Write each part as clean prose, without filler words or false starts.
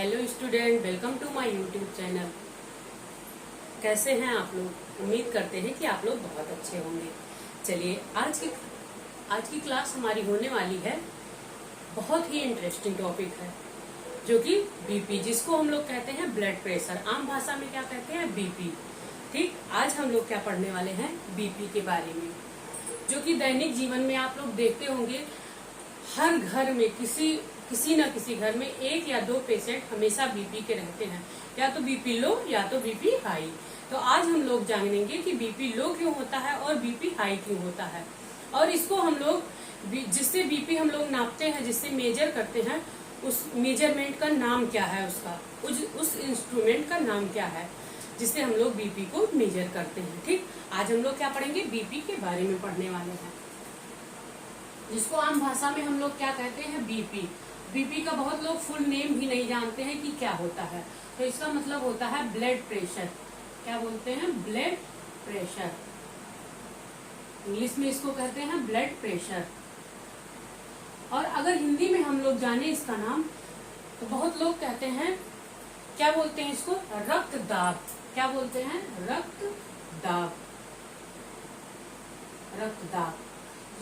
Hello student, welcome to my YouTube channel. कैसे हैं आप लोग? उम्मीद करते हैं कि आप लोग बहुत अच्छे होंगे। चलिए, आज की क्लास हमारी होने वाली है, बहुत ही इंटरेस्टिंग टॉपिक है जो कि बीपी, जिसको हम लोग कहते हैं ब्लड प्रेशर। आम भाषा में क्या कहते हैं? बीपी। ठीक, आज हम लोग क्या पढ़ने वाले हैं? बीपी के बारे में, जो कि दैनिक जीवन में आप लोग देखते होंगे, हर घर में किसी न किसी घर में एक या दो पेशेंट हमेशा बीपी के रहते हैं, या तो बीपी लो या तो बीपी हाई। तो आज हम लोग जानेंगे कि बीपी लो क्यों होता है और बीपी हाई क्यों होता है, और इसको हम लोग जिससे बीपी हम लोग नापते हैं, जिससे मेजर करते हैं, उस मेजरमेंट का नाम क्या है, उस इंस्ट्रूमेंट का नाम क्या है जिससे हम लोग बीपी को मेजर करते हैं। ठीक, आज हम लोग क्या पढ़ेंगे? बीपी के बारे में पढ़ने वाले हैं, जिसको आम भाषा में हम लोग क्या कहते हैं? बीपी। बीपी का बहुत लोग फुल नेम भी नहीं जानते हैं कि क्या होता है। तो इसका मतलब होता है ब्लड प्रेशर। क्या बोलते हैं? Blood pressure. इंग्लिश में इसको कहते हैं ब्लड प्रेशर। और अगर हिंदी में हम लोग जाने इसका नाम, तो बहुत लोग कहते हैं, क्या बोलते हैं इसको? रक्तदाब। क्या बोलते हैं? रक्तदाब। रक्तदाब,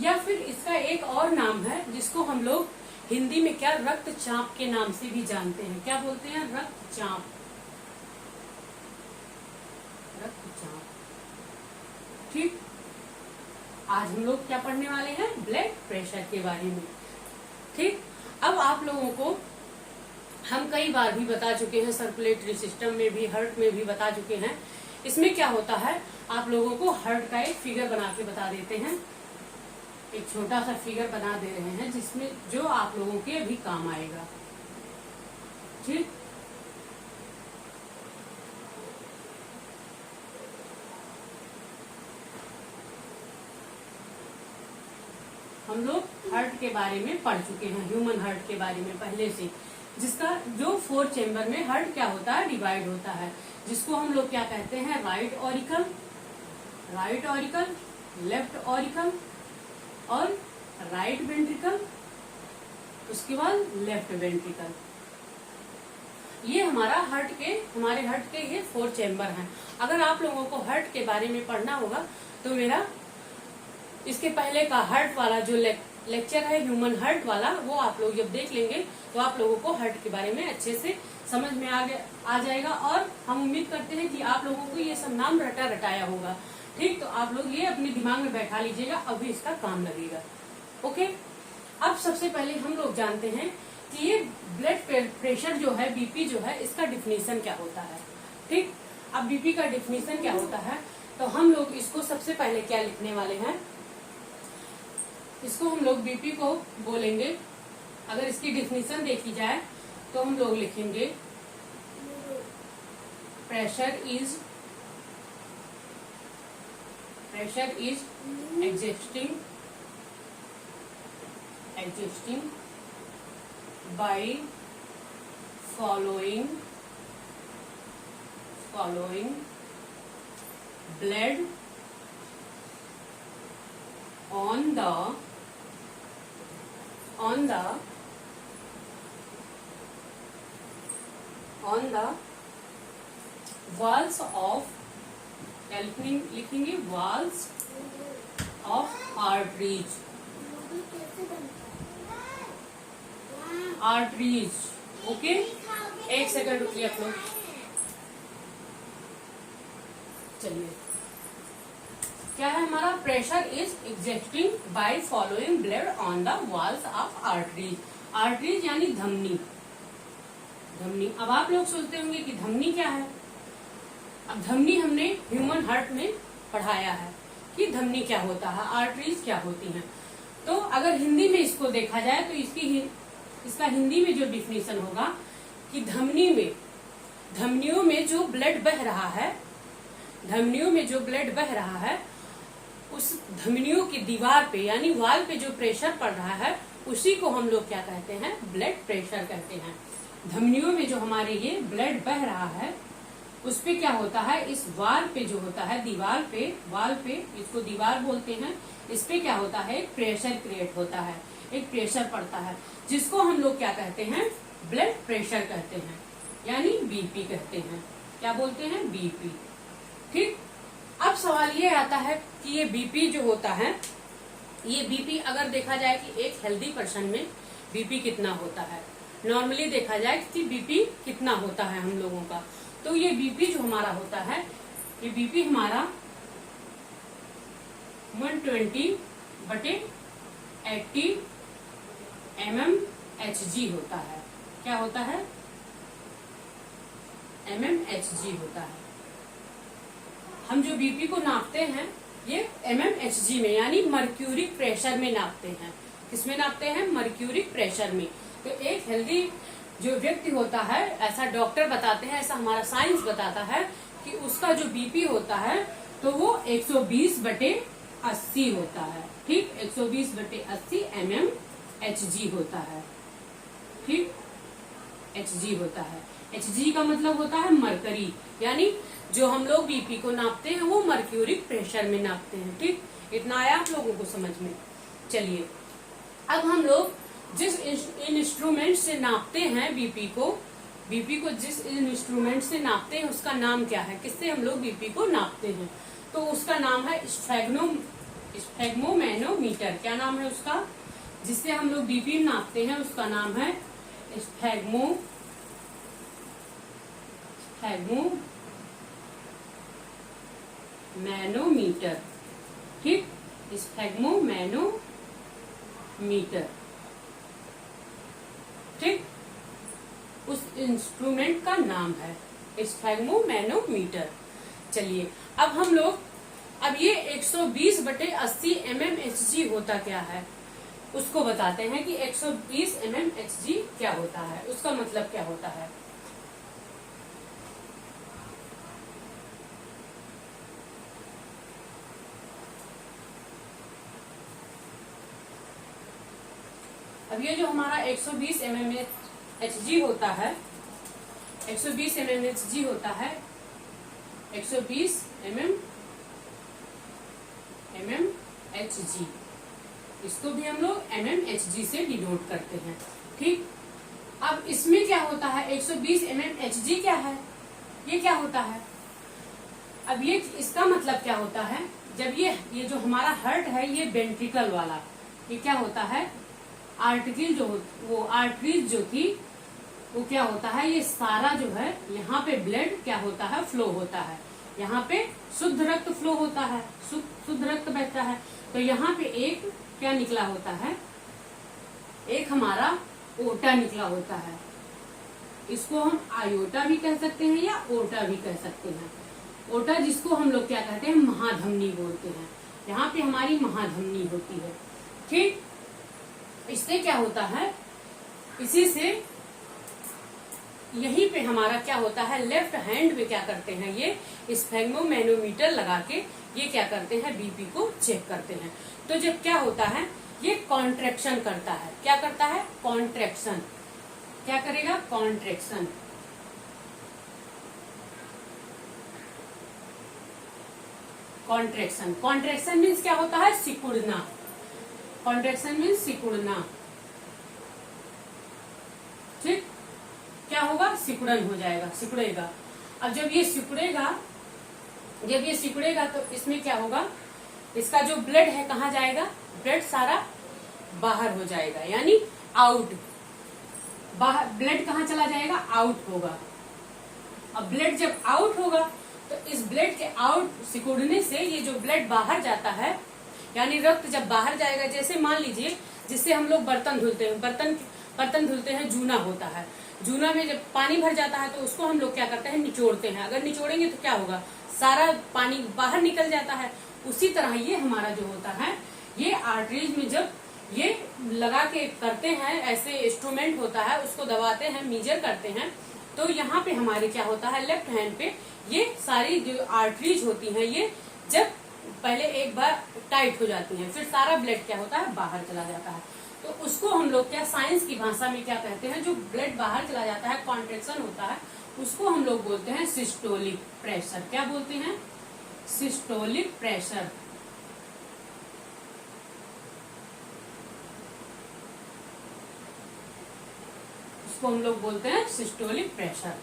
या फिर इसका एक और नाम है जिसको हम लोग हिंदी में क्या रक्तचाप के नाम से भी जानते हैं। क्या बोलते हैं? रक्तचाप। रक्तचाप। ठीक, आज हम लोग क्या पढ़ने वाले हैं? ब्लड प्रेशर के बारे में। ठीक, अब आप लोगों को हम कई बार भी बता चुके हैं, सर्कुलेटरी सिस्टम में भी, हार्ट में भी बता चुके हैं। इसमें क्या होता है, आप लोगों को हार्ट का एक फिगर बना के बता देते हैं, एक छोटा सा फिगर बना दे रहे हैं, जिसमें जो आप लोगों के भी काम आएगा। ठीक, हम लोग हार्ट के बारे में पढ़ चुके हैं, ह्यूमन हार्ट के बारे में पहले से, जिसका जो 4 चेम्बर में हार्ट क्या होता है? डिवाइड होता है, जिसको हम लोग क्या कहते हैं? राइट ऑरिकल, लेफ्ट ऑरिकल और राइट वेंट्रिकल, उसके बाद लेफ्ट वेंट्रिकल। ये हमारे हार्ट के ये 4 चेम्बर हैं। अगर आप लोगों को हार्ट के बारे में पढ़ना होगा तो मेरा इसके पहले का हार्ट वाला जो लेक्चर है, ह्यूमन हार्ट वाला, वो आप लोग जब देख लेंगे तो आप लोगों को हार्ट के बारे में अच्छे से समझ में आ जाएगा। और हम उम्मीद करते हैं कि आप लोगों को ये सब नाम रटाया होगा। ठीक, तो आप लोग ये अपने दिमाग में बैठा लीजिएगा, अभी इसका काम लगेगा। ओके, अब सबसे पहले हम लोग जानते हैं कि ये ब्लड प्रेशर जो है, बीपी जो है, इसका डिफिनीशन क्या होता है। ठीक, अब बीपी का डिफिनीशन क्या होता है, तो हम लोग इसको सबसे पहले क्या लिखने वाले हैं, इसको हम लोग बीपी को बोलेंगे। अगर इसकी डिफिनीशन देखी जाए तो हम लोग लिखेंगे pressure is existing by following blood on the walls of, क्या लिखेंगे? walls of arteries। ओके, एक सेकंड रुकिए आप लोग। चलिए, क्या है हमारा? Pressure is existing by following blood on the walls of arteries यानी धमनी। अब आप लोग सोचते होंगे कि धमनी क्या है। अब धमनी हमने ह्यूमन हार्ट में पढ़ाया है कि धमनी क्या होता है, आर्टरीज क्या होती हैं। तो अगर हिंदी में इसको देखा जाए तो इसका हिंदी में जो डिफिनीशन होगा कि धमनियों में जो ब्लड बह रहा है, उस धमनियों की दीवार पे यानी वॉल पे जो प्रेशर पड़ रहा है, उसी को हम लोग क्या कहते हैं? ब्लड प्रेशर कहते हैं। धमनियों में जो हमारे ये ब्लड बह रहा है, उस पे क्या होता है? इस वॉल पे जो होता है, वॉल पे, इसको दीवार बोलते हैं, इस पे क्या होता है? एक प्रेशर क्रिएट होता है, एक प्रेशर पड़ता है, जिसको हम लोग क्या कहते हैं? ब्लड प्रेशर कहते हैं। यानी बीपी कहते हैं। क्या बोलते हैं? बीपी। ठीक। अब सवाल ये आता है कि ये बीपी जो होता है, ये बीपी अगर देखा जाए कि एक हेल्दी पर्सन में बीपी कितना होता है, नॉर्मली देखा जाए कि बीपी कितना होता है हम लोगों का, तो ये बीपी जो हमारा होता है, ये बीपी हमारा 120/80 mmHg होता है। क्या होता है? mmHg होता है। हम जो बीपी को नापते हैं ये mmHg में यानी मर्क्यूरिक प्रेशर में नापते हैं। किसमें नापते हैं? मर्क्यूरिक प्रेशर में। तो एक हेल्दी जो व्यक्ति होता है, ऐसा डॉक्टर बताते हैं, ऐसा हमारा साइंस बताता है कि उसका जो बीपी होता है तो वो 120/80 होता है। ठीक, 120/80 mmHg होता है। ठीक, Hg होता है। Hg का मतलब होता है मरकरी, यानी जो हम लोग बीपी को नापते हैं वो मर्क्यूरिक प्रेशर में नापते हैं। ठीक, इतना आया आप लोगों को समझ में? चलिए, अब हम लोग जिस इंस्ट्रूमेंट से नापते हैं बीपी को जिस इंस्ट्रूमेंट से नापते हैं उसका नाम क्या है? किससे हम लोग बीपी को नापते हैं? तो उसका नाम है स्फेग्मोमैनोमीटर। क्या नाम है उसका? जिससे हम लोग बीपी नापते हैं उसका नाम है स्फेग्मोमैनोमीटर। ठीक, स्फेग्मोमैनोमीटर। ठीक, उस इंस्ट्रूमेंट का नाम है स्फेग्मोमैनोमीटर। चलिए, अब हम लोग ये 120/80 mmHg होता क्या है उसको बताते हैं कि 120 mmHg क्या होता है, उसका मतलब क्या होता है। अब ये जो हमारा 120 mmHg होता है, 120 mmHg होता है, 120 mmHg, इसको भी हम लोग mmHg से डिनोट करते हैं। ठीक, अब इसमें क्या होता है? 120 mmHg क्या है? ये क्या होता है? अब ये इसका मतलब क्या होता है? जब ये जो हमारा हार्ट है, ये वेंट्रिकल वाला, ये क्या होता है? आर्टरीज जो थी वो क्या होता है? ये सारा जो है यहाँ पे ब्लड क्या होता है? फ्लो होता है। यहाँ पे शुद्ध रक्त फ्लो होता है, शुद्ध रक्त बहता है। तो यहाँ पे एक क्या निकला होता है? एक हमारा ओटा निकला होता है। इसको हम आयोटा भी कह सकते हैं या ओटा भी कह सकते हैं। ओटा जिसको हम लोग क्या कहते हैं? महाधमनी बोलते हैं। यहाँ पे हमारी महाधमनी होती है। ठीक, इससे क्या होता है? इसी से यहीं पे हमारा क्या होता है? लेफ्ट हैंड में क्या करते हैं? ये स्फेग्मोमैनोमीटर लगा के ये क्या करते हैं? बीपी को चेक करते हैं। तो जब क्या होता है? ये कॉन्ट्रैक्शन करता है। क्या करता है? कॉन्ट्रैक्शन। क्या करेगा? कॉन्ट्रैक्शन। कॉन्ट्रैक्शन, कॉन्ट्रैक्शन मीन्स क्या होता है? सिकुड़ना। कॉन्ट्रैक्शन मीन्स सिकुड़ना। ठीक, क्या होगा? सिकुड़न हो जाएगा, सिकुड़ेगा। अब जब ये सिकुड़ेगा तो इसमें क्या होगा? इसका जो ब्लड है कहाँ जाएगा? ब्लड सारा बाहर हो जाएगा, यानी आउट। ब्लड कहाँ चला जाएगा? आउट होगा। अब ब्लड जब आउट होगा तो इस ब्लड के आउट सिकुड़ने से ये जो ब्लड बाहर जाता है, यानी रक्त जब बाहर जाएगा, जैसे मान लीजिए जिससे हम लोग बर्तन धुलते हैं, बर्तन धुलते हैं, जूना होता है। जूना में जब पानी भर जाता है तो उसको हम लोग क्या करते हैं? निचोड़ते हैं। अगर निचोड़ेंगे तो क्या होगा? सारा पानी बाहर निकल जाता है। उसी तरह ये हमारा जो होता है, ये आर्टरीज में जब ये लगा के करते हैं, ऐसे इंस्ट्रूमेंट होता है, उसको दबाते हैं, मीजर करते हैं, तो यहाँ पे हमारे क्या होता है? लेफ्ट हैंड पे ये सारी जो आर्टरीज होती हैं, ये जब पहले एक बार टाइट हो जाती हैं, फिर सारा ब्लड क्या होता है? बाहर चला जाता है। तो उसको हम लोग क्या साइंस की भाषा में क्या कहते हैं? जो ब्लड बाहर चला जाता है, कॉन्ट्रैक्शन होता है, उसको हम लोग बोलते हैं सिस्टोलिक प्रेशर। क्या बोलते हैं? Systolic pressure. उसको हम लोग बोलते हैं सिस्टोलिक प्रेशर।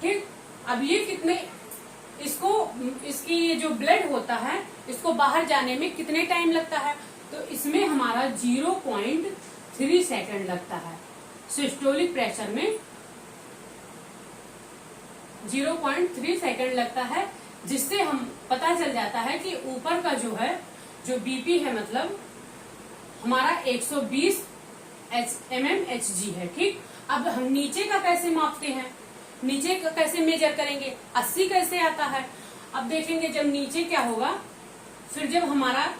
ठीक, अब ये कितने, इसको, इसकी ये जो ब्लड होता है इसको बाहर जाने में कितने टाइम लगता है, तो इसमें हमारा 0.3 सेकंड लगता है। सिस्टोलिक प्रेशर में 0.3 सेकंड लगता है, जिससे हम पता चल जाता है कि ऊपर का जो है, जो बीपी है, मतलब हमारा 120 mmHg है। ठीक, अब हम नीचे का कैसे मापते हैं, नीचे का कैसे मेजर करेंगे, 80 कैसे आता है। अब देखेंगे जब नीचे क्या होगा, फिर जब हमारा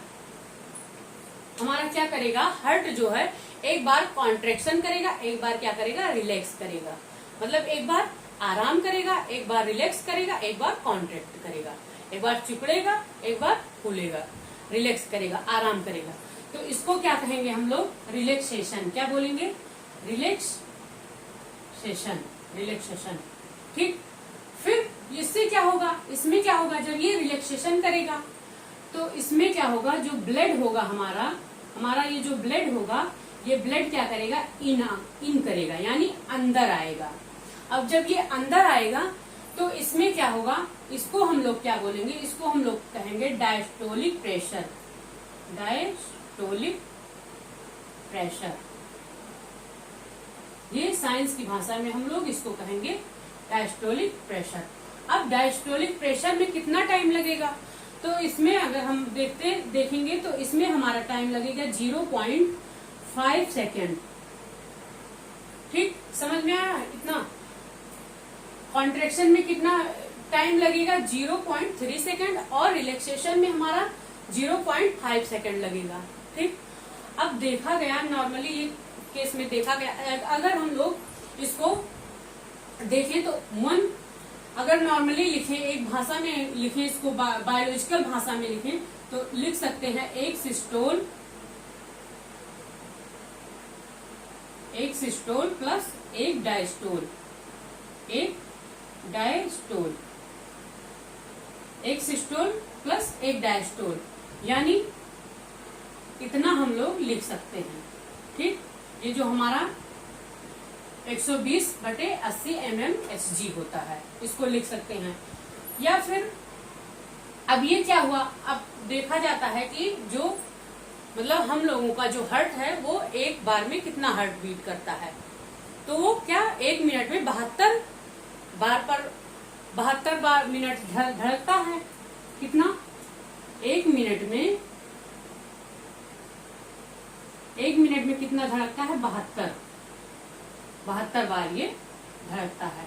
क्या करेगा, हार्ट जो है एक बार कॉन्ट्रेक्शन करेगा, एक बार क्या करेगा, रिलैक्स करेगा। मतलब एक बार आराम करेगा, एक बार रिलैक्स करेगा, एक बार कॉन्ट्रैक्ट करेगा, एक बार चिपड़ेगा, एक बार फूलेगा, रिलैक्स करेगा, आराम करेगा। तो इसको क्या कहेंगे हम लोग, रिलैक्सेशन। क्या बोलेंगे, रिलैक्सेशन, रिलैक्सेशन। ठीक, फिर इससे क्या होगा, इसमें क्या होगा, जब ये रिलैक्सेशन करेगा तो इसमें क्या होगा, जो ब्लड होगा हमारा ये जो ब्लड होगा, ये ब्लड क्या करेगा, इन करेगा, यानी अंदर आएगा। अब जब ये अंदर आएगा तो इसमें क्या होगा, इसको हम लोग क्या बोलेंगे, इसको हम लोग कहेंगे डायस्टोलिक प्रेशर। डायस्टोलिक प्रेशर, ये साइंस की भाषा में हम लोग इसको कहेंगे डायस्टोलिक प्रेशर। अब डायस्टोलिक प्रेशर में कितना टाइम लगेगा, तो इसमें अगर हम देखेंगे तो इसमें हमारा टाइम लगेगा 0.5 सेकेंड। ठीक, समझ में आया इतना, कॉन्ट्रेक्शन में कितना टाइम लगेगा, 0.3 सेकेंड, और रिलैक्सेशन में हमारा 0.5 सेकेंड लगेगा। ठीक, अब देखा गया नॉर्मली ये केस में देखा गया, अगर हम लोग इसको देखें तो मन, अगर नॉर्मली लिखें, एक भाषा में लिखें इसको, बायोलॉजिकल भाषा में लिखें तो लिख सकते हैं एक सिस्टोल प्लस एक डायस्टोल, एक सिस्टोल प्लस एक डायस्टोल, यानी इतना हम लोग लिख सकते हैं। ठीक, ये जो हमारा 120/80 mmHg होता है, इसको लिख सकते हैं। या फिर अब ये क्या हुआ, अब देखा जाता है कि जो मतलब हम लोगों का जो हार्ट है वो एक बार में कितना हार्ट बीट करता है, तो वो क्या 1 मिनट में 72 बार मिनट धड़कता है। कितना, 1 मिनट में कितना धड़कता है, 72 बार ये धड़कता है।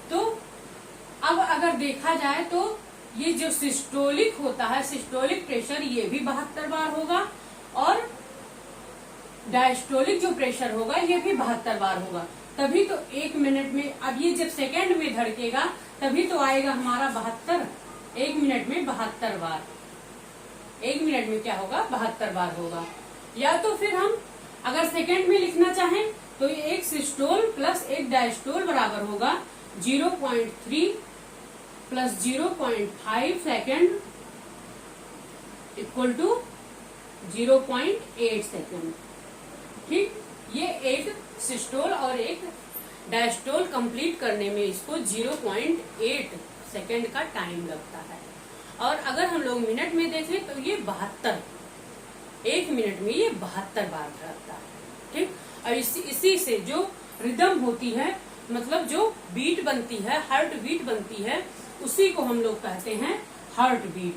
तो अब अगर देखा जाए तो ये जो सिस्टोलिक होता है, सिस्टोलिक प्रेशर, ये भी 72 बार होगा, और डायस्टोलिक जो प्रेशर होगा ये भी 72 बार होगा। तभी तो 1 मिनट में, अब ये जब सेकेंड में धड़केगा तभी तो आएगा हमारा 72, 1 मिनट में 72 बार, 1 मिनट में क्या होगा, 72 बार होगा। या तो फिर हम अगर सेकेंड में लिखना चाहें तो ये एक सिस्टोल प्लस एक डायस्टोल बराबर होगा 0.3 plus 0.5 second equal to 0.8 second. ठीक, ये एक सिस्टोल और एक डायस्टोल कंप्लीट करने में इसको 0.8 सेकेंड का टाइम लगता है। और अगर हम लोग मिनट में देखें तो ये 72, 1 मिनट में ये 72 बार धड़कता है। ठीक, और इसी से जो रिदम होती है, मतलब जो बीट बनती है, हार्ट बीट बनती है, उसी को हम लोग कहते हैं हार्ट बीट।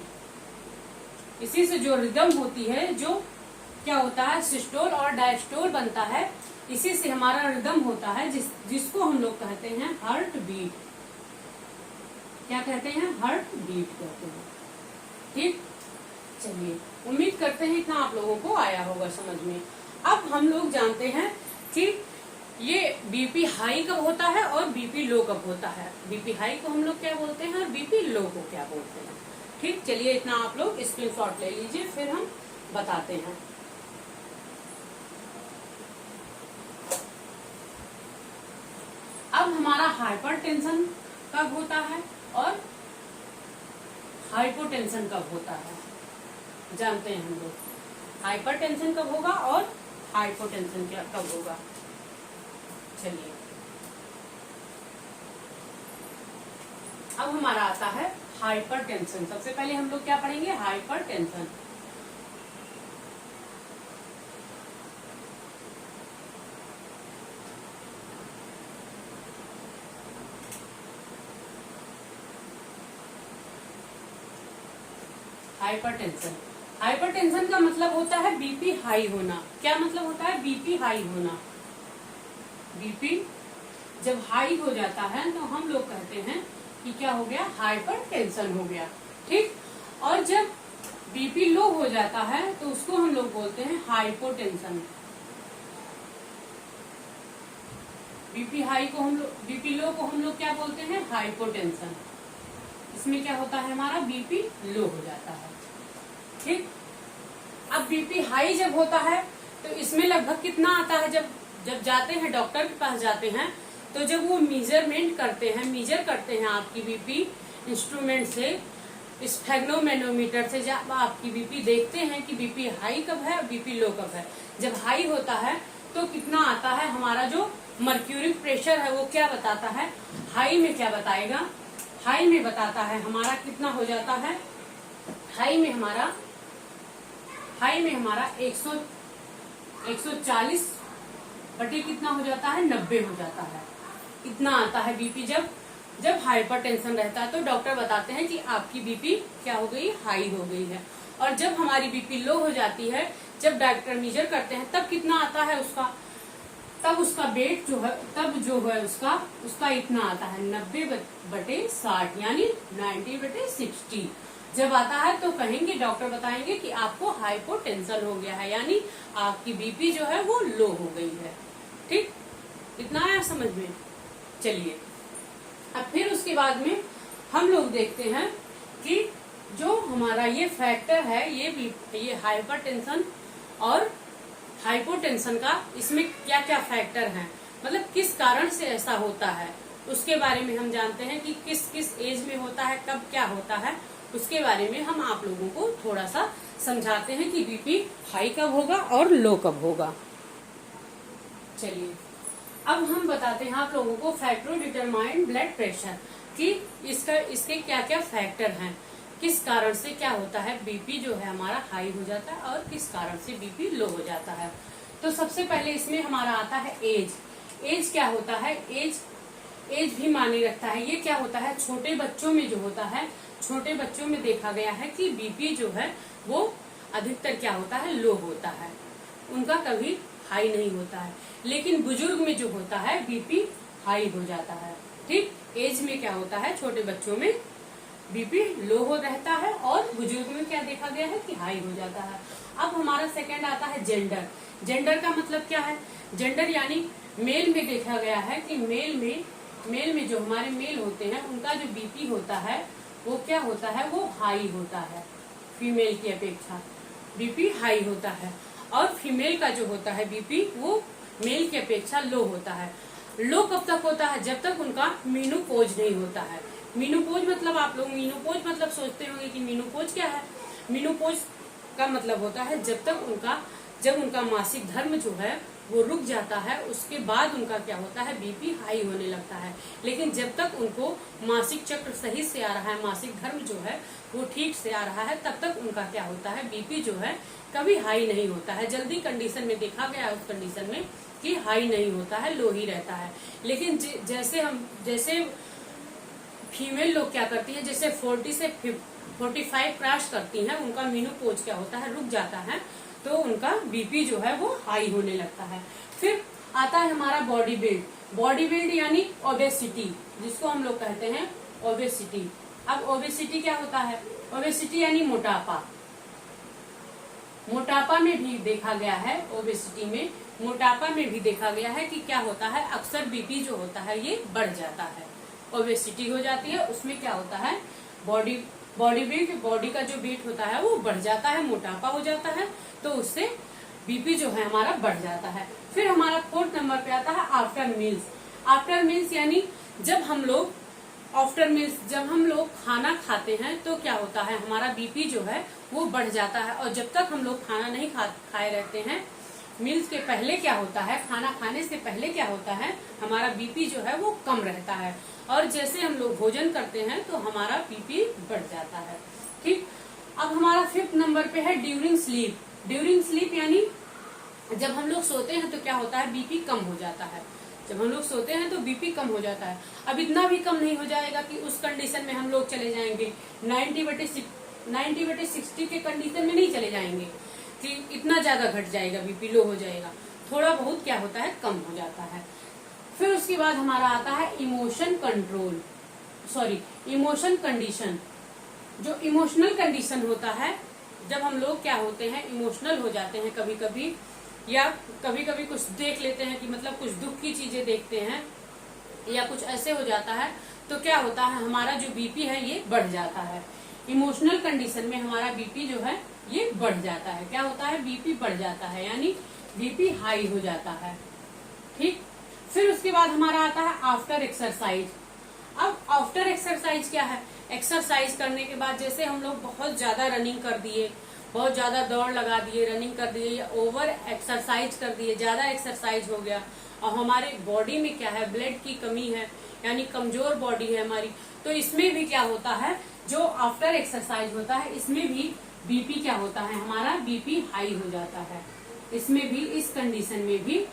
इसी से जो रिदम होती है, जो क्या होता है, सिस्टोल और डायस्टोल बनता है, इसी से हमारा रिदम होता है, जिसको हम लोग कहते हैं हार्ट बीट। क्या कहते हैं, हार्ट बीट कहते हैं। ठीक, चलिए, उम्मीद करते हैं इतना आप लोगों को आया होगा समझ में। अब हम लोग जानते हैं कि ये बीपी हाई कब होता है और बीपी लो कब होता है। बीपी हाई को हम लोग क्या बोलते हैं और बीपी लो को क्या बोलते हैं। ठीक, चलिए इतना आप लोग स्क्रीनशॉट ले लीजिए, फिर हम बताते हैं। अब हमारा हाइपरटेंशन कब होता है और हाइपोटेंशन कब होता है, जानते हैं हम लोग। हाइपरटेंशन कब होगा और हाइपोटेंशन कब होगा। चलिए, अब हमारा आता है हाइपरटेंशन। सबसे पहले हम लोग क्या पढ़ेंगे, हाइपरटेंशन। हाइपरटेंशन, हाइपरटेंशन का मतलब होता है बीपी हाई होना। क्या मतलब होता है, बीपी हाई होना। बीपी जब हाई हो जाता है तो हम लोग कहते हैं कि क्या हो गया, हाइपरटेंशन हो गया। ठीक, और जब बीपी लो हो जाता है तो उसको हम लोग बोलते हैं हाइपोटेंशन। बीपी हाई को हम लोग, बीपी लो को हम लोग क्या बोलते हैं, हाइपोटेंशन। इसमें क्या होता है, हमारा बीपी लो हो जाता है। ठीक, अब बीपी हाई जब होता है तो इसमें लगभग कितना आता है, जब जाते हैं डॉक्टर के पास जाते हैं तो जब वो मेजरमेंट करते हैं, मेजर करते हैं आपकी बीपी इंस्ट्रूमेंट से, स्फेग्नोमेनोमीटर से, जब आपकी बीपी देखते हैं कि बीपी हाई कब है और बीपी लो कब है। जब हाई होता है तो कितना आता है, हमारा जो मर्क्यूरिक प्रेशर है वो क्या बताता है, हाई में क्या बताएगा, हाई में बताता है हमारा कितना हो जाता है, हाई में हमारा 140 बटे कितना हो जाता है, 90 हो जाता है। इतना आता है बीपी जब हाइपरटेंशन रहता है। तो डॉक्टर बताते हैं कि आपकी बीपी क्या हो गई, हाई हो गई है। और जब हमारी बीपी लो हो जाती है, जब डॉक्टर मेजर करते हैं तब कितना आता है उसका, तब उसका वेट जो है, तब जो है उसका इतना आता है 90/60, यानी 90/60 जब आता है तो कहेंगे, डॉक्टर बताएंगे कि आपको हाइपोटेंशन हो गया है, यानी आपकी बीपी जो है वो लो हो गई है। ठीक, इतना आया समझ में। चलिए अब फिर उसके बाद में हम लोग देखते हैं कि जो हमारा ये फैक्टर है, ये हाइपरटेंशन और हाइपोटेंशन का, इसमें क्या क्या फैक्टर हैं, मतलब किस कारण से ऐसा होता है, उसके बारे में हम जानते हैं कि किस किस एज में होता है, कब क्या होता है, उसके बारे में हम आप लोगों को थोड़ा सा समझाते हैं कि बीपी हाई कब होगा और लो कब होगा। चलिए अब हम बताते हैं आप लोगों को फैक्टर डिटरमाइंड ब्लड प्रेशर, कि इसके क्या क्या फैक्टर हैं, किस कारण से क्या होता है, बीपी जो है हमारा हाई हो जाता है और किस कारण से बीपी लो हो जाता है। तो सबसे पहले इसमें हमारा आता है एज। एज क्या होता है, एज भी मायने रखता है। ये क्या होता है, छोटे बच्चों में जो होता है, छोटे बच्चों में देखा गया है कि बीपी जो है वो अधिकतर क्या होता है, लो होता है, उनका कभी हाई नहीं होता है। लेकिन बुजुर्ग में जो होता है बीपी हाई हो जाता है। ठीक, एज में क्या होता है, छोटे बच्चों में बीपी लो हो रहता है और बुजुर्ग में क्या देखा गया है कि हाई हो जाता है। अब हमारा सेकंड आता है जेंडर। जेंडर का मतलब क्या है, जेंडर यानी मेल में देखा गया है कि मेल में जो हमारे मेल होते हैं उनका जो बीपी होता है वो क्या होता है, वो हाई होता है, फीमेल की अपेक्षा बीपी हाई होता है। और फीमेल का जो होता है बीपी वो मेल की अपेक्षा लो होता है। लो कब तक होता है, जब तक उनका मीनोपॉज नहीं होता है। मीनोपॉज मतलब, आप लोग मीनोपॉज मतलब सोचते होंगे कि मीनोपॉज क्या है। मीनोपॉज का मतलब होता है जब उनका मासिक धर्म जो है वो रुक जाता है, उसके बाद उनका क्या होता है, बीपी हाई होने लगता है। लेकिन जब तक उनको मासिक चक्र सही से आ रहा है, मासिक धर्म जो है वो ठीक से आ रहा है, तब तक उनका क्या होता है, बीपी जो है कभी हाई नहीं होता है। जल्दी कंडीशन में देखा गया है उस कंडीशन में कि हाई नहीं होता है, लो ही रहता है। लेकिन जैसे फीमेल लोग क्या करती है, जैसे 40 से 45 क्रॉस करती हैं, उनका मीनोपॉज क्या होता है, रुक जाता है, तो उनका बीपी जो है वो हाई होने लगता है। फिर आता है हमारा बॉडी बिल्ड। बॉडी बिल्ड यानी ओबेसिटी, जिसको हम लोग कहते हैं ओबेसिटी। अब ओबेसिटी क्या होता है, ओबेसिटी यानी मोटापा। मोटापा में भी देखा गया है, ओबेसिटी में, मोटापा में भी देखा गया है कि क्या होता है, अक्सर बीपी जो होता है ये बढ़ जाता है। ओबेसिटी हो जाती है, उसमें क्या होता है, बॉडी वेट, बॉडी का जो वेट होता है वो बढ़ जाता है, मोटापा हो जाता है, तो उससे बीपी जो है हमारा बढ़ जाता है। फिर हमारा 4th नंबर पे आता है आफ्टर मील्स। आफ्टर मील्स यानी जब हम लोग जब हम लोग खाना खाते हैं तो क्या होता है, हमारा बीपी जो है वो बढ़ जाता है। और जब तक हम लोग खाना नहीं खाए रहते हैं, मील्स के पहले क्या होता है, खाना खाने से पहले क्या होता है, हमारा बीपी जो है वो कम रहता है, और जैसे हम लोग भोजन करते हैं तो हमारा बीपी बढ़ जाता है। ठीक, अब हमारा 5th नंबर पे है ड्यूरिंग स्लीप। ड्यूरिंग स्लीप यानी जब हम लोग सोते हैं तो क्या होता है, बीपी कम हो जाता है। जब हम लोग सोते हैं तो बीपी कम हो जाता है। अब इतना भी कम नहीं हो जाएगा कि उस कंडीशन में हम लोग चले जाएंगे 90/60 के कंडीशन में नहीं चले जाएंगे कि इतना ज्यादा घट जाएगा, बीपी लो हो जाएगा। थोड़ा बहुत क्या होता है, कम हो जाता है। फिर उसके बाद हमारा आता है इमोशन कंडीशन। जो इमोशनल कंडीशन होता है, जब हम लोग क्या होते हैं, इमोशनल हो जाते हैं कभी कभी, या कभी कभी कुछ देख लेते हैं कि मतलब कुछ दुख की चीजें देखते हैं या कुछ ऐसे हो जाता है, तो क्या होता है, हमारा जो बीपी है ये बढ़ जाता है। इमोशनल कंडीशन में हमारा बीपी जो है ये बढ़ जाता है। क्या होता है, बीपी बढ़ जाता है, यानी बीपी हाई हो जाता है। ठीक, फिर उसके बाद हमारा आता है आफ्टर एक्सरसाइज। अब आफ्टर एक्सरसाइज क्या है, एक्सरसाइज करने के बाद जैसे हम लोग बहुत ज्यादा रनिंग कर दिए, बहुत ज्यादा दौड़ लगा दिए, रनिंग कर दिए, या ओवर एक्सरसाइज कर दिए, ज्यादा एक्सरसाइज हो गया, और हमारे बॉडी में क्या है, ब्लड की कमी है, यानी कमजोर बॉडी है हमारी, तो इसमें भी क्या होता है, जो आफ्टर एक्सरसाइज होता है इसमें भी बीपी क्या होता है, हमारा बीपी हाई हो जाता है। इसमें भी, इस कंडीशन में भी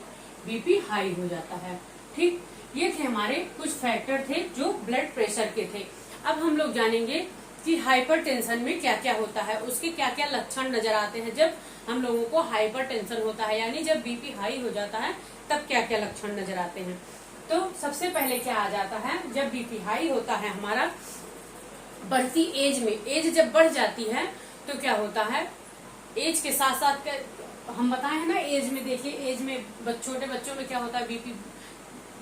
बीपी हाई हो जाता है। ठीक, ये थे हमारे कुछ फैक्टर थे जो ब्लड प्रेशर के थे। अब हम लोग जानेंगे कि हाइपरटेंशन में क्या क्या होता है, उसके क्या क्या लक्षण नजर आते हैं जब हम लोगों को हाइपरटेंशन होता है, यानी जब बीपी हाई हो जाता है तब क्या क्या लक्षण नजर आते हैं। तो सबसे पहले क्या आ जाता है, जब बीपी हाई होता है हमारा, बढ़ती एज में, एज जब बढ़ जाती है तो क्या होता है, एज के साथ साथ हम बताए हैं ना, एज में देखिए, एज में छोटे बच्चों में क्या होता है, बीपी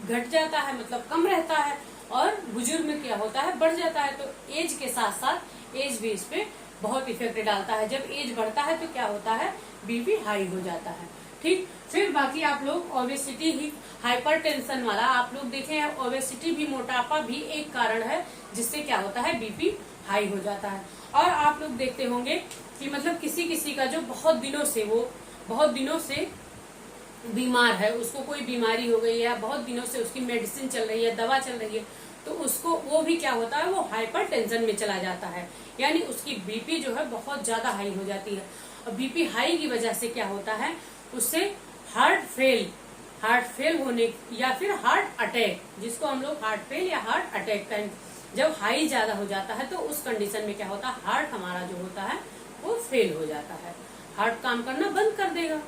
घट जाता है, मतलब कम रहता है, और बुजुर्ग में क्या होता है, बढ़ जाता है। तो एज के साथ साथ एज भी इस पे बहुत इफेक्ट डालता है। जब एज बढ़ता है तो क्या होता है, बीपी हाई हो जाता है। ठीक, फिर बाकी आप लोग ओबेसिटी ही, हाइपरटेंशन वाला आप लोग देखे हैं, ओबेसिटी भी, मोटापा भी एक कारण है जिससे क्या होता है, बीपी हाई हो जाता है। और आप लोग देखते होंगे कि मतलब किसी किसी का जो बहुत दिनों से बीमार है, उसको कोई बीमारी हो गई है, बहुत दिनों से उसकी मेडिसिन चल रही है, दवा चल रही है, तो उसको वो भी क्या होता है, वो हाइपरटेंशन में चला जाता है, यानी उसकी बीपी जो है बहुत ज्यादा हाई हो जाती है। और बीपी हाई की वजह से क्या होता है, उससे हार्ट फेल होने, या फिर हार्ट अटैक, जिसको हम लोग हार्ट फेल या हार्ट अटैक कहें, जब हाई ज्यादा हो जाता है तो उस कंडीशन में क्या होता है, हार्ट हमारा जो होता है वो फेल हो जाता है, हार्ट काम करना बंद कर देगा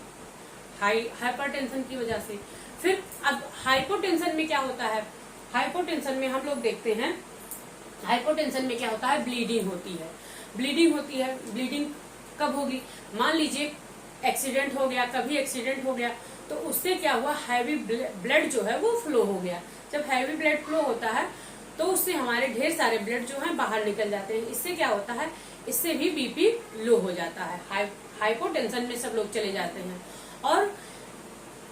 हाइपरटेंशन की वजह से। फिर अब हाइपोटेंशन में क्या होता है, हाइपोटेंशन में हम लोग देखते हैं, हाइपोटेंशन में क्या होता है, ब्लीडिंग होती है। ब्लीडिंग कब होगी, मान लीजिए एक्सीडेंट हो गया, कभी एक्सीडेंट हो गया, तो उससे क्या हुआ, हैवी ब्लड जो है वो फ्लो हो गया। जब हैवी ब्लड फ्लो होता है तो उससे हमारे ढेर सारे ब्लड जो है बाहर निकल जाते हैं। इससे क्या होता है, इससे भी बीपी लो हो जाता है। हाइपोटेंशन में सब लोग चले जाते हैं। और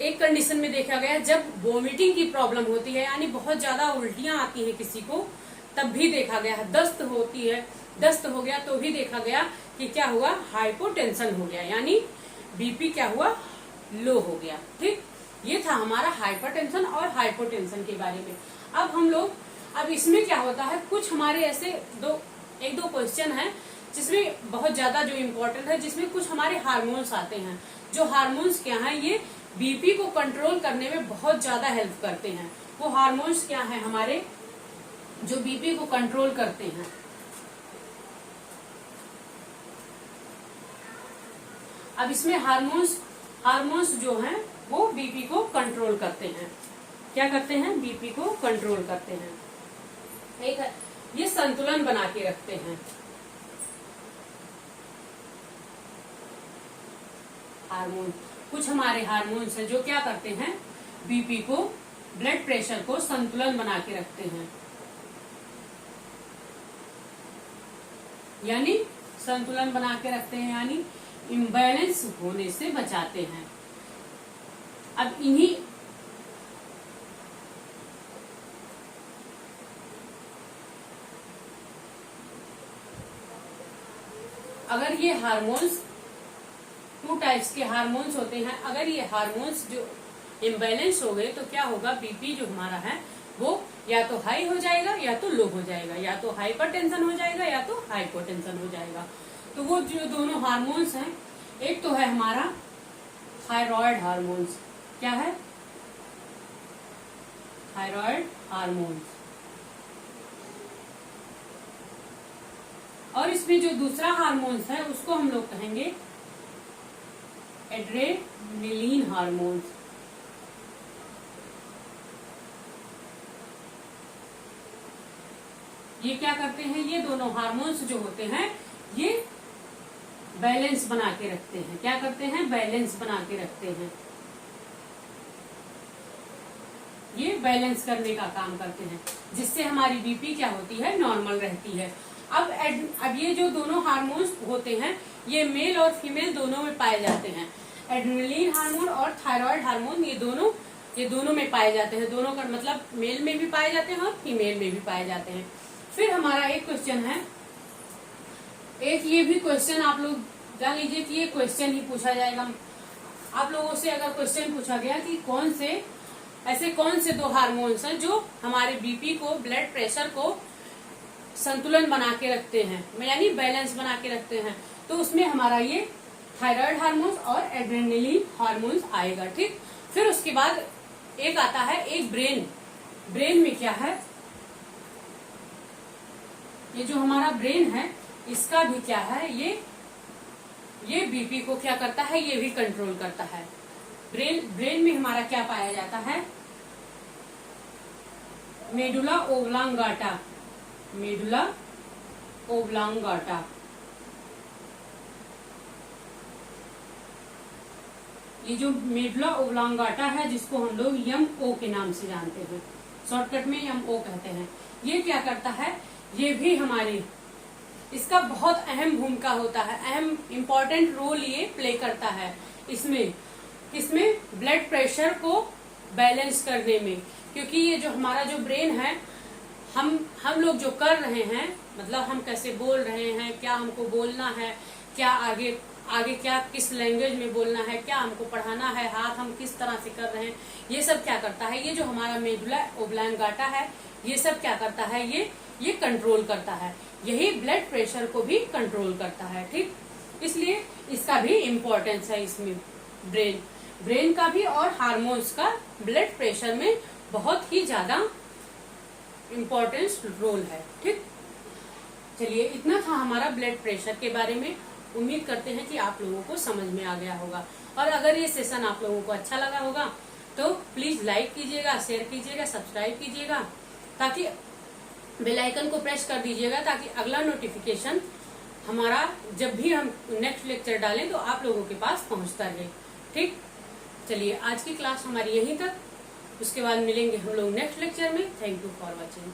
एक कंडीशन में देखा गया, जब वोमिटिंग की प्रॉब्लम होती है, यानी बहुत ज्यादा उल्टियां आती है किसी को, तब भी देखा गया है। दस्त होती है, दस्त हो गया तो भी देखा गया कि क्या हुआ, हाइपोटेंशन हो गया, यानी बीपी क्या हुआ, लो हो गया। ठीक, ये था हमारा हाइपरटेंशन और हाइपोटेंशन के बारे में। अब इसमें क्या होता है, कुछ हमारे ऐसे एक दो क्वेश्चन है जिसमें बहुत ज्यादा जो इम्पोर्टेंट है, जिसमें कुछ हमारे हार्मोन्स आते हैं। जो हार्मोन्स क्या है, ये बीपी को कंट्रोल करने में बहुत ज्यादा हेल्प करते हैं। वो हार्मोन्स क्या है हमारे, जो बीपी को कंट्रोल करते हैं। अब इसमें हार्मोन्स जो हैं वो बीपी को कंट्रोल करते हैं। क्या करते हैं, बीपी को कंट्रोल करते हैं। एक है, ये संतुलन बना के रखते हैं। हार्मोन, कुछ हमारे हार्मोन्स हैं जो क्या करते हैं, बीपी को, ब्लड प्रेशर को संतुलन बना के रखते हैं, यानी संतुलन बना के रखते हैं, यानी इम्बैलेंस होने से बचाते हैं। अब इन्हीं अगर ये हार्मोन्स टूट टाइप्स के हार्मोन्स होते हैं। अगर ये हार्मोन्स जो इम्बैलेंस हो गए तो क्या होगा, बीपी जो हमारा है वो या तो हाई हो जाएगा या तो लो हो जाएगा, या तो हाइपरटेंशन हो जाएगा या तो हाइपोटेंशन हो जाएगा। तो वो जो दोनों हार्मोन्स हैं, एक तो है हमारा थायराइड हार्मोन्स। क्या है? Thyroid hormones. और इसमें जो दूसरा हार्मोन्स है उसको हम लोग कहेंगे एड्रेनलिन हार्मोन्स। ये क्या करते हैं, ये दोनों हार्मोन्स जो होते हैं ये बैलेंस बना के रखते हैं। क्या करते हैं? बैलेंस बना के रखते हैं। ये बैलेंस करने का काम करते हैं, जिससे हमारी बीपी क्या होती है, नॉर्मल रहती है। अब ये जो दोनों हार्मोन्स होते हैं ये मेल और फीमेल दोनों में पाए जाते हैं। एड्रेनलिन हार्मोन और थायराइड हार्मोन ये दोनों में पाए जाते हैं। दोनों का मतलब मेल में भी पाए जाते हैं और फीमेल में भी पाए जाते हैं। फिर हमारा एक क्वेश्चन है, एक ये भी क्वेश्चन आप लोग जान लीजिए कि ये क्वेश्चन ही पूछा जाएगा आप लोगों से। अगर क्वेश्चन पूछा गया कि कौन से दो हार्मोन्स हैं जो हमारे बीपी को, ब्लड प्रेशर को संतुलन बना के रखते हैं, यानी बैलेंस बना के रखते हैं, तो उसमें हमारा ये थायराइड हार्मोन्स और एड्रेनलिन हार्मोन्स आएगा। ठीक, फिर उसके बाद एक आता है एक ब्रेन में क्या है, ये जो हमारा ब्रेन है इसका भी क्या है, ये बीपी को क्या करता है, ये भी कंट्रोल करता है। ब्रेन में हमारा क्या पाया जाता है, मेडुला ओब्लांगाटा। मेडुला ओब्लांगाटा ये जो मेडुला ओब्लांगाटा है जिसको हम लोग MO के नाम से जानते हैं, शॉर्टकट में MO कहते हैं, ये क्या करता है, ये भी हमारे इसका बहुत अहम भूमिका होता है, अहम इम्पोर्टेंट रोल ये प्ले करता है इसमें ब्लड प्रेशर को बैलेंस करने में। क्योंकि ये जो हमारा जो ब्रेन है, हम लोग जो कर रहे हैं, मतलब हम कैसे बोल रहे हैं, क्या हमको बोलना है, क्या आगे क्या किस लैंग्वेज में बोलना है, क्या हमको पढ़ाना है, हाथ हम किस तरह से कर रहे हैं, ये सब क्या करता है, ये जो हमारा मेडुला ओब्लांगाटा है ये सब क्या करता है, ये कंट्रोल करता है। यही ब्लड प्रेशर को भी कंट्रोल करता है। ठीक, इसलिए इसका भी इम्पोर्टेंस है इसमें, ब्रेन का भी और हार्मोन्स का ब्लड प्रेशर में बहुत ही ज्यादा इम्पोर्टेंस रोल है। ठीक, चलिए इतना था हमारा ब्लड प्रेशर के बारे में। उम्मीद करते हैं कि आप लोगों को समझ में आ गया होगा, और अगर ये सेशन आप लोगों को अच्छा लगा होगा तो प्लीज लाइक कीजिएगा, शेयर कीजिएगा, सब्सक्राइब कीजिएगा, ताकि बेल आइकन को प्रेस कर दीजिएगा, ताकि अगला नोटिफिकेशन हमारा जब भी हम नेक्स्ट लेक्चर डालें तो आप लोगों के पास पहुंचता रहे। ठीक, चलिए आज की क्लास हमारी यहीं तक, उसके बाद मिलेंगे हम लोग नेक्स्ट लेक्चर में। Thank you for watching.